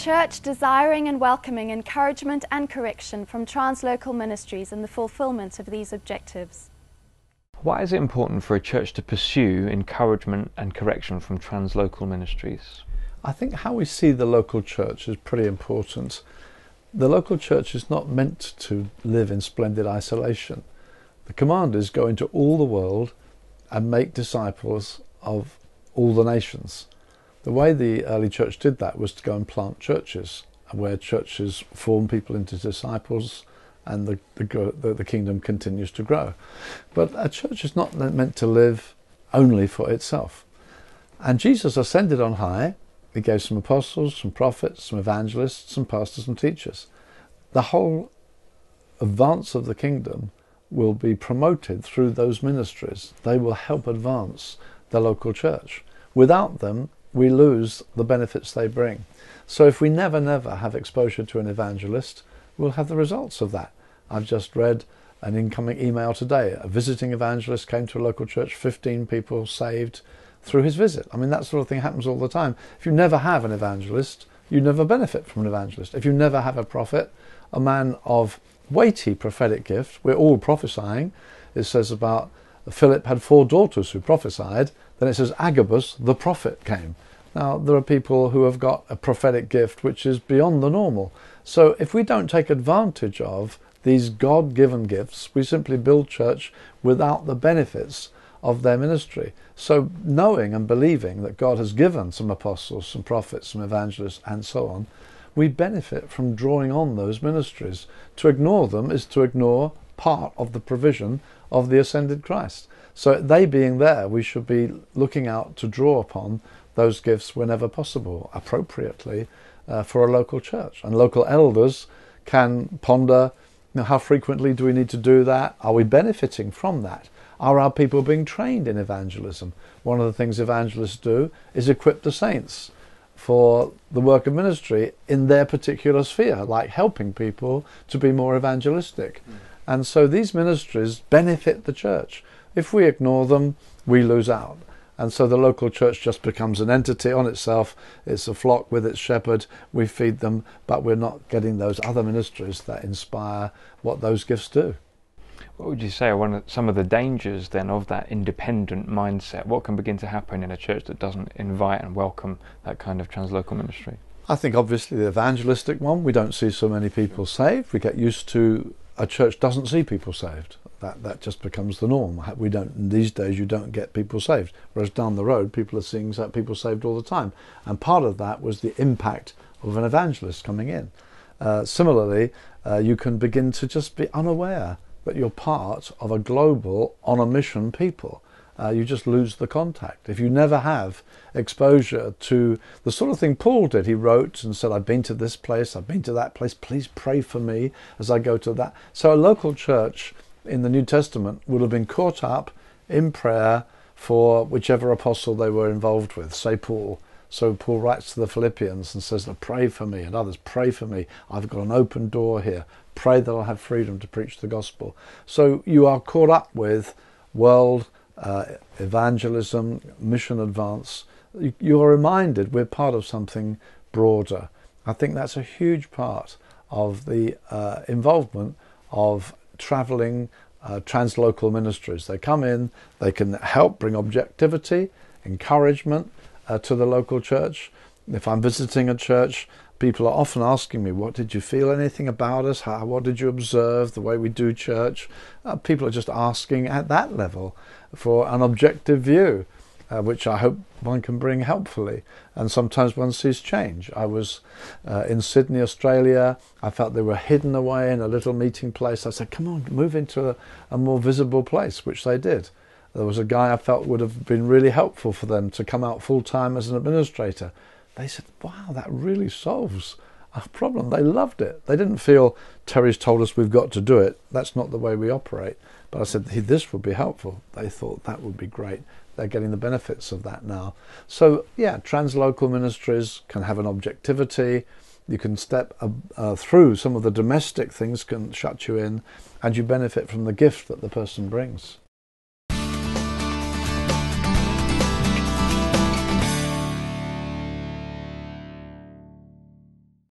church desiring and welcoming encouragement and correction from translocal ministries in the fulfillment of these objectives. Why is it important for a church to pursue encouragement and correction from translocal ministries? I think how we see the local church is pretty important. The local church is not meant to live in splendid isolation. The command is go into all the world and make disciples of all the nations. The way the early church did that was to go and plant churches, where churches form people into disciples, and the kingdom continues to grow. But a church is not meant to live only for itself. And Jesus ascended on high. He gave some apostles, some prophets, some evangelists, some pastors and teachers. The whole advance of the kingdom will be promoted through those ministries. They will help advance the local church. Without them, we lose the benefits they bring. So if we never have exposure to an evangelist, we'll have the results of that. I've just read an incoming email today. A visiting evangelist came to a local church, 15 people saved through his visit. I mean, that sort of thing happens all the time. If you never have an evangelist, you never benefit from an evangelist. If you never have a prophet, a man of weighty prophetic gift, we're all prophesying. It says about Philip had 4 daughters who prophesied. Then it says Agabus, the prophet, came. Now, there are people who have got a prophetic gift which is beyond the normal. So if we don't take advantage of these God-given gifts, we simply build church without the benefits of their ministry. So knowing and believing that God has given some apostles, some prophets, some evangelists, and so on, we benefit from drawing on those ministries. To ignore them is to ignore part of the provision of the ascended Christ. So they being there, we should be looking out to draw upon those gifts whenever possible, appropriately, for a local church. And local elders can ponder, how frequently do we need to do that? Are we benefiting from that? Are our people being trained in evangelism? One of the things evangelists do is equip the saints for the work of ministry in their particular sphere, like helping people to be more evangelistic. And so these ministries benefit the church. If we ignore them, we lose out. And so the local church just becomes an entity on itself. It's a flock with its shepherd. We feed them, but we're not getting those other ministries that inspire what those gifts do. What would you say are some of the dangers then of that independent mindset? What can begin to happen in a church that doesn't invite and welcome that kind of translocal ministry? I think obviously the evangelistic one, we don't see so many people saved. We get used to a church doesn't see people saved. That just becomes the norm. These days you don't get people saved. Whereas down the road people are seeing people saved all the time. And part of that was the impact of an evangelist coming in. Similarly, you can begin to just be unaware that you're part of a global, on a mission people. You just lose the contact. If you never have exposure to the sort of thing Paul did, he wrote and said, I've been to this place, I've been to that place, please pray for me as I go to that. So a local church in the New Testament would have been caught up in prayer for whichever apostle they were involved with, say Paul. So Paul writes to the Philippians and says, pray for me, and others, pray for me. I've got an open door here. Pray that I'll have freedom to preach the gospel. So you are caught up with world evangelism, mission advance. You are reminded we're part of something broader. I think that's a huge part of the involvement of travelling translocal ministries. They come in, they can help bring objectivity, encouragement to the local church. If I'm visiting a church, people are often asking me, what did you feel, anything about us? What did you observe, the way we do church? People are just asking at that level for an objective view, which I hope one can bring helpfully. And sometimes one sees change. I was in Sydney, Australia. I felt they were hidden away in a little meeting place. I said, come on, move into a more visible place, which they did. There was a guy I felt would have been really helpful for them to come out full-time as an administrator. They said, wow, that really solves a problem. They loved it. They didn't feel, Terry's told us we've got to do it. That's not the way we operate. But I said, this would be helpful. They thought that would be great. They're getting the benefits of that now. So, yeah, translocal ministries can have an objectivity. You can step through some of the domestic things can shut you in, and you benefit from the gift that the person brings.